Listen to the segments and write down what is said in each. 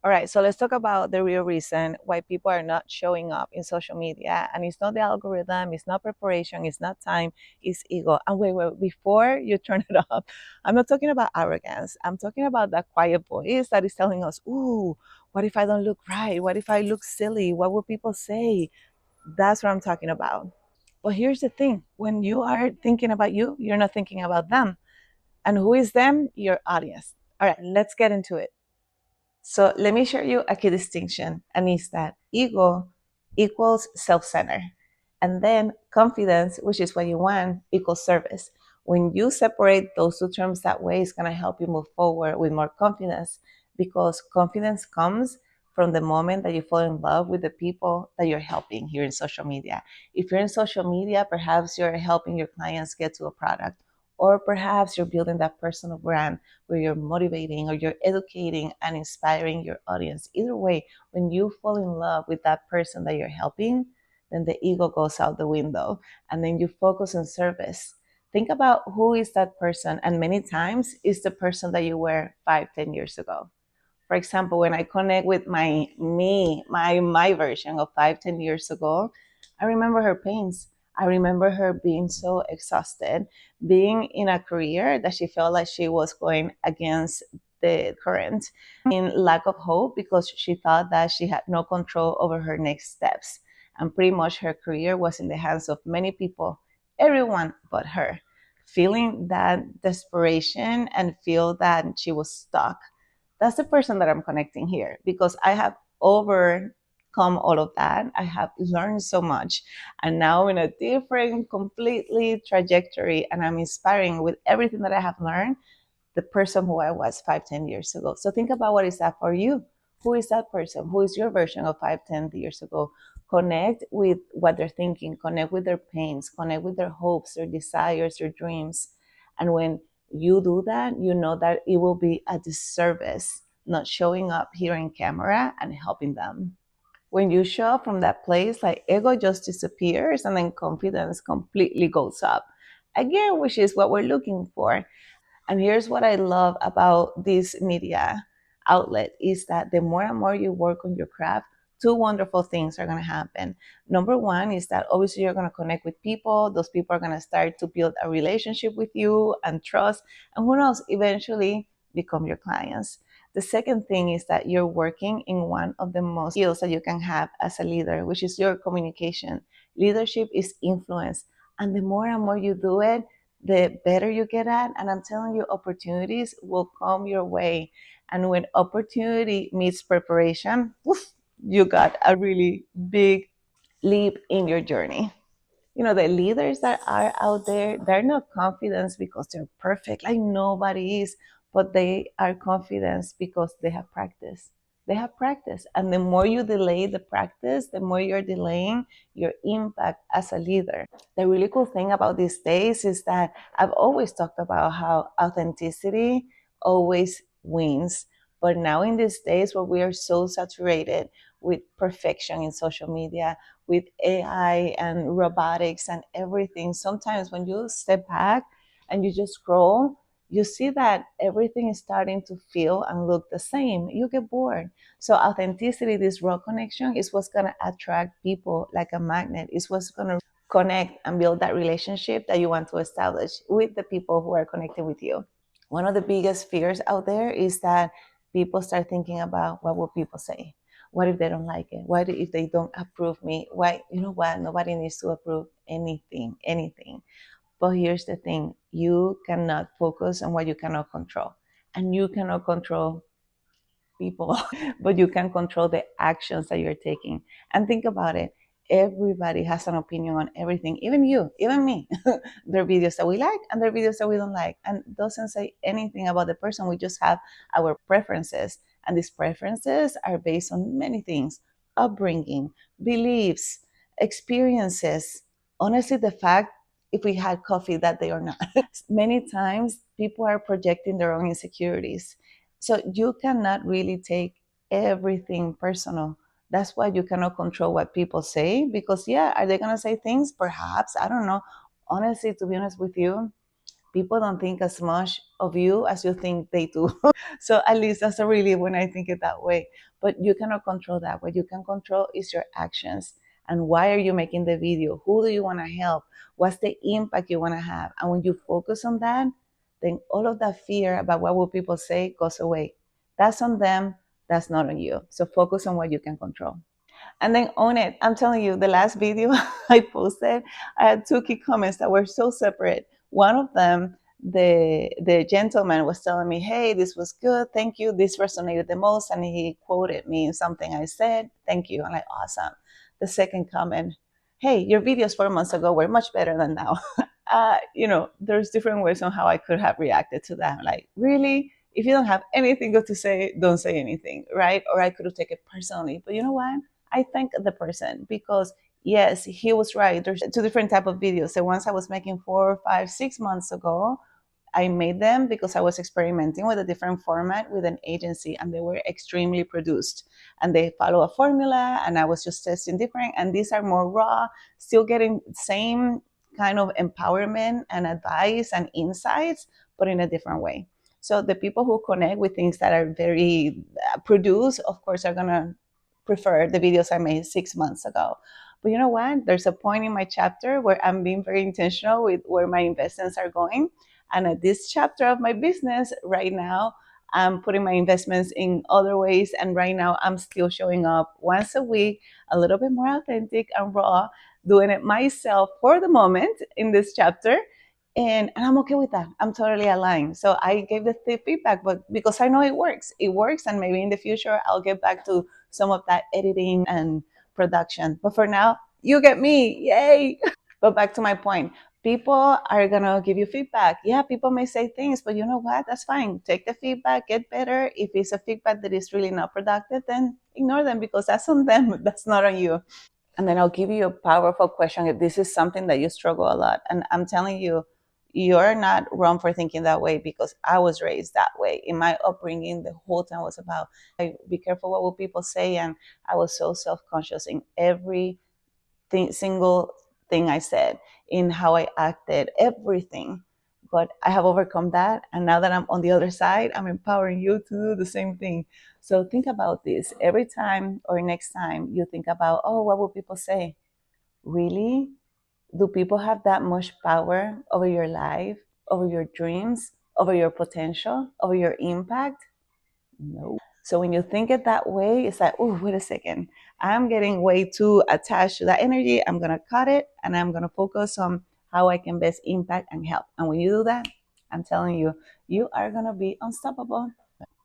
All right, so let's talk about the real reason why people are not showing up in social media. And it's not the algorithm, it's not preparation, it's not time, it's ego. And wait, before you turn it off, I'm not talking about arrogance. I'm talking about that quiet voice that is telling us, ooh, what if I don't look right? What if I look silly? What will people say? That's what I'm talking about. But here's the thing, when you are thinking about you, you're not thinking about them. And who is them? Your audience. All right, let's get into it. So let me share you a key distinction, and it's that ego equals self-centered. And then confidence, which is what you want, equals service. When you separate those two terms that way, it's gonna help you move forward with more confidence, because confidence comes from the moment that you fall in love with the people that you're helping here in social media. If you're in social media, perhaps you're helping your clients get to a product, or perhaps you're building that personal brand where you're motivating or you're educating and inspiring your audience. Either way, when you fall in love with that person that you're helping, then the ego goes out the window and then you focus on service. Think about who is that person, and many times it's the person that you were 5, 10 years ago. For example, when I connect with my version of 5, 10 years ago, I remember her pains. I remember her being so exhausted, being in a career that she felt like she was going against the current, in lack of hope because she thought that she had no control over her next steps. And pretty much her career was in the hands of many people, everyone but her. Feeling that desperation and feel that she was stuck, that's the person that I'm connecting here, because I have overcome all of that. I have learned so much and now in a different, completely trajectory. And I'm inspiring with everything that I have learned the person who I was 5, 10 years ago. So think about, what is that for you? Who is that person? Who is your version of 5, 10 years ago? Connect with what they're thinking, connect with their pains, connect with their hopes, their desires, their dreams. And when you do that, you know that it will be a disservice not showing up here in camera and helping them. When you show up from that place, like, ego just disappears and then confidence completely goes up. Again, which is what we're looking for. And here's what I love about this media outlet is that the more and more you work on your craft, two wonderful things are going to happen. Number one is that obviously you're going to connect with people. Those people are going to start to build a relationship with you and trust, and who knows, eventually become your clients. The second thing is that you're working in one of the most skills that you can have as a leader, which is your communication. Leadership is influence. And the more and more you do it, the better you get at. And I'm telling you, opportunities will come your way. And when opportunity meets preparation, woof, you got a really big leap in your journey. You know, the leaders that are out there, they're not confident because they're perfect, like nobody is, but they are confident because they have practice. They have practice. And the more you delay the practice, the more you're delaying your impact as a leader. The really cool thing about these days is that I've always talked about how authenticity always wins. But now, in these days where we are so saturated with perfection in social media, with AI and robotics and everything, sometimes when you step back and you just scroll, you see that everything is starting to feel and look the same. You get bored. So authenticity, this raw connection, is what's gonna attract people like a magnet. It's what's gonna connect and build that relationship that you want to establish with the people who are connected with you. One of the biggest fears out there is that people start thinking about, what will people say? What if they don't like it? What if they don't approve me? Why, you know what? Nobody needs to approve anything. But here's the thing, you cannot focus on what you cannot control. And you cannot control people, but you can control the actions that you're taking. And think about it. Everybody has an opinion on everything, even you, even me. There are videos that we like and there are videos that we don't like. And it doesn't say anything about the person. We just have our preferences. And these preferences are based on many things: upbringing, beliefs, experiences. Honestly, the fact if we had coffee that day or not. Many times people are projecting their own insecurities, so you cannot really take everything personal. That's why you cannot control what people say, because, yeah, are they going to say things? Perhaps. I don't know. Honestly, to be honest with you, People don't think as much of you as you think they do. So at least that's a relief when I think it that way. But you cannot control that. What you can control is your actions. And why are you making the video? Who do you want to help? What's the impact you want to have? And when you focus on that, then all of that fear about what will people say goes away. That's on them. That's not on you. So focus on what you can control and then own it. I'm telling you, the last video I posted, I had two key comments that were so separate. One of them, the gentleman was telling me, "Hey, this was good, thank you. This resonated the most," and he quoted me in something I said. Thank you. I'm like, awesome. The second comment, "Hey, your videos 4 months ago were much better than now." There's different ways on how I could have reacted to that. Like, really? If you don't have anything good to say, don't say anything, right? Or I could have taken it personally. But you know what? I thank the person because yes, he was right. There's two different type of videos. The ones I was making 4, 5, 6 months ago, I made them because I was experimenting with a different format with an agency and they were extremely produced and they follow a formula and I was just testing different and these are more raw, still getting same kind of empowerment and advice and insights, but in a different way. So the people who connect with things that are very produced, of course, are gonna prefer the videos I made 6 months ago. But you know what? There's a point in my chapter where I'm being very intentional with where my investments are going. And at this chapter of my business right now, I'm putting my investments in other ways. And right now, I'm still showing up once a week, a little bit more authentic and raw, doing it myself for the moment in this chapter. And I'm okay with that. I'm totally aligned. So I gave the feedback, but because I know it works. And maybe in the future, I'll get back to some of that editing and production. But for now, you get me. Yay. But back to my point, people are going to give you feedback. Yeah, people may say things, but you know what? That's fine. Take the feedback, get better. If it's a feedback that is really not productive, then ignore them because that's on them. That's not on you. And then I'll give you a powerful question if this is something that you struggle a lot. And I'm telling you, you're not wrong for thinking that way because I was raised that way. In my upbringing, the whole time was about be careful what will people say, and I was so self-conscious in every single thing I said, in how I acted, everything. But I have overcome that. And now that I'm on the other side, I'm empowering you to do the same thing. So think about this every time or next time you think about, oh, what will people say? Really? Do people have that much power over your life, over your dreams, over your potential, over your impact? No. So when you think it that way, it's like, oh, wait a second. I'm getting way too attached to that energy. I'm going to cut it and I'm going to focus on how I can best impact and help. And when you do that, I'm telling you, you are going to be unstoppable.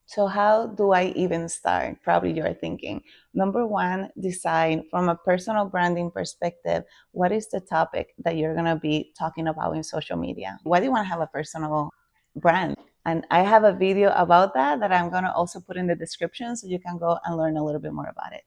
So, how do I even start? Probably you're thinking. Number one, decide from a personal branding perspective what is the topic that you're going to be talking about in social media? Why do you want to have a personal brand? And I have a video about that I'm going to also put in the description so you can go and learn a little bit more about it.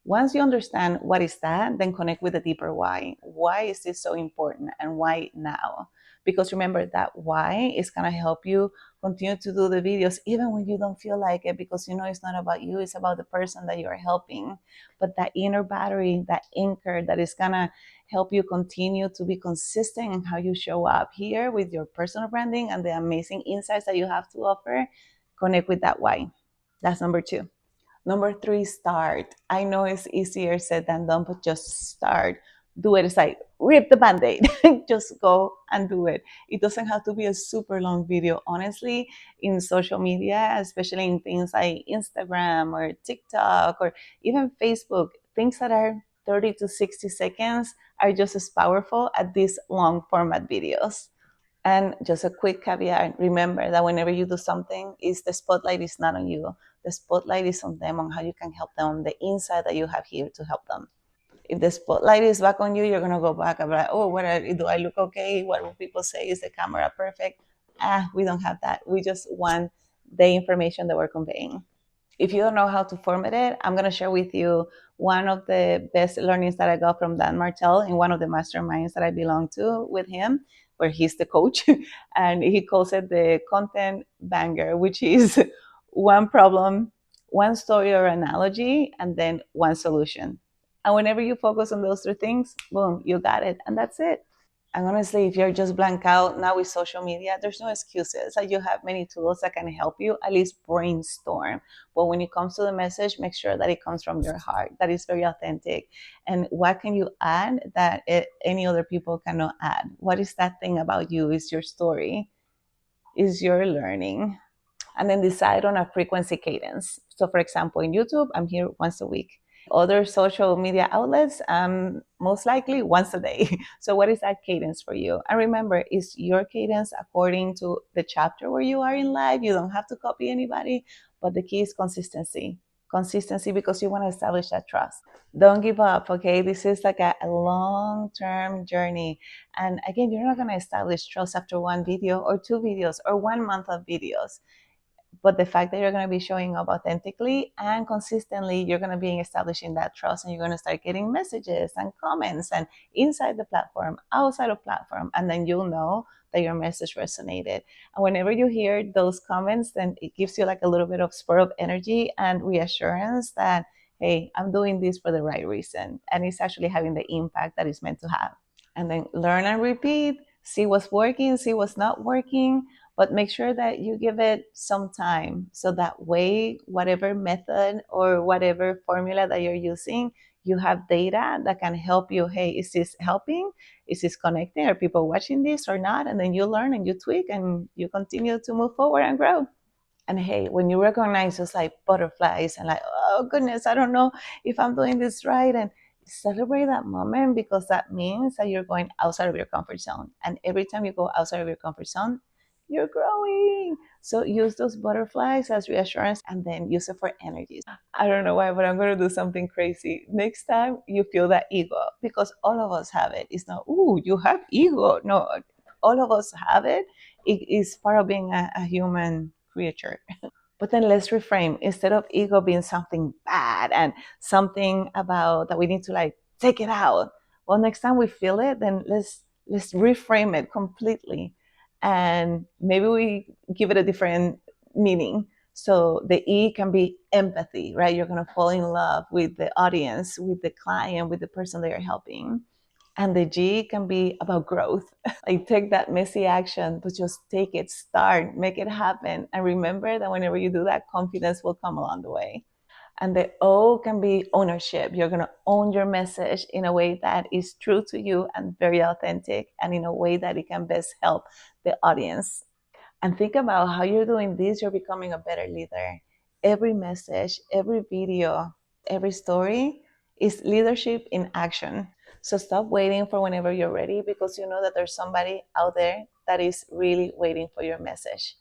Once you understand what is that, then connect with the deeper why. Why is this so important and why now? Because remember that why is going to help you continue to do the videos even when you don't feel like it because you know it's not about you, it's about the person that you are helping. But that inner battery, that anchor that is going to help you continue to be consistent in how you show up here with your personal branding and the amazing insights that you have to offer, connect with that why. That's number two. Number three, start. I know it's easier said than done, but just start. Do it. It's like rip the band-aid. Just go and do it. It doesn't have to be a super long video. Honestly, in social media, especially in things like Instagram or TikTok or even Facebook, things that are 30 to 60 seconds are just as powerful as these long format videos. And just a quick caveat, remember that whenever you do something, is the spotlight is not on you. The spotlight is on them, on how you can help them, on the insight that you have here to help them. If the spotlight is back on you, you're gonna go back and be like, oh, do I look okay? What will people say? Is the camera perfect? We don't have that. We just want the information that we're conveying. If you don't know how to format it, I'm going to share with you one of the best learnings that I got from Dan Martell in one of the masterminds that I belong to with him, where he's the coach. And he calls it the content banger, which is one problem, one story or analogy, and then one solution. And whenever you focus on those three things, boom, you got it. And that's it. And honestly, if you're just blank out now with social media, there's no excuses. Like, you have many tools that can help you at least brainstorm. But when it comes to the message, make sure that it comes from your heart, that is very authentic. And what can you add that any other people cannot add? What is that thing about you? Is your story? Is your learning? And then decide on a frequency cadence. So, for example, in YouTube, I'm here once a week. Other social media outlets, most likely once a day. So, what is that cadence for you? And remember, is your cadence according to the chapter where you are in life? You don't have to copy anybody, but the key is consistency. Consistency, because you want to establish that trust. Don't give up, okay? This is like a long term journey. And again, you're not going to establish trust after one video or two videos or 1 month of videos, but the fact that you're going to be showing up authentically and consistently, you're going to be establishing that trust, and you're going to start getting messages and comments, and inside the platform, outside of platform, and then you'll know that your message resonated. And whenever you hear those comments, then it gives you like a little bit of spur of energy and reassurance that, hey, I'm doing this for the right reason, and it's actually having the impact that it's meant to have. And then learn and repeat, see what's working, see what's not working, but make sure that you give it some time. So that way, whatever method or whatever formula that you're using, you have data that can help you. Hey, is this helping? Is this connecting? Are people watching this or not? And then you learn and you tweak and you continue to move forward and grow. And hey, when you recognize those like butterflies and like, oh goodness, I don't know if I'm doing this right, and celebrate that moment, because that means that you're going outside of your comfort zone. And every time you go outside of your comfort zone, you're growing. So use those butterflies as reassurance, and then use it for energy. I don't know why, but I'm going to do something crazy. Next time you feel that ego, because all of us have it. It's not, ooh, you have ego. No, all of us have it. It is part of being a human creature. But then let's reframe, instead of ego being something bad and something about that we need to like take it out. Well, next time we feel it, then let's reframe it completely, and maybe we give it a different meaning. So the E can be empathy, right? You're gonna fall in love with the audience, with the client, with the person that you're helping. And the G can be about growth. Like, take that messy action, but just take it, start, make it happen. And remember that whenever you do that, confidence will come along the way. And the O can be ownership. You're going to own your message in a way that is true to you and very authentic, and in a way that it can best help the audience. And think about how you're doing this, you're becoming a better leader. Every message, every video, every story is leadership in action. So stop waiting for whenever you're ready, because you know that there's somebody out there that is really waiting for your message.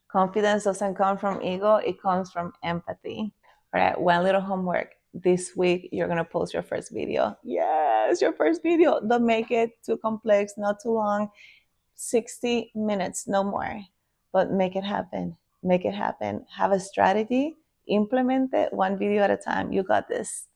Confidence doesn't come from ego, it comes from empathy. All right, one little homework. This week, you're going to post your first video. Yes, your first video. Don't make it too complex, not too long. 60 minutes, no more. But make it happen. Make it happen. Have a strategy, implement it one video at a time. You got this.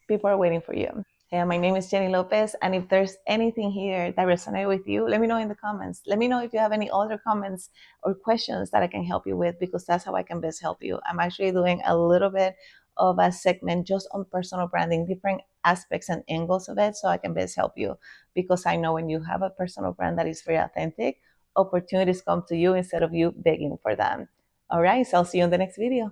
People are waiting for you. Hey, my name is Jenny Lopez, and if there's anything here that resonated with you, let me know in the comments. Let me know if you have any other comments or questions that I can help you with, because that's how I can best help you. I'm actually doing a little bit of a segment just on personal branding, different aspects and angles of it, so I can best help you. Because I know when you have a personal brand that is very authentic, opportunities come to you instead of you begging for them. All right, so I'll see you in the next video.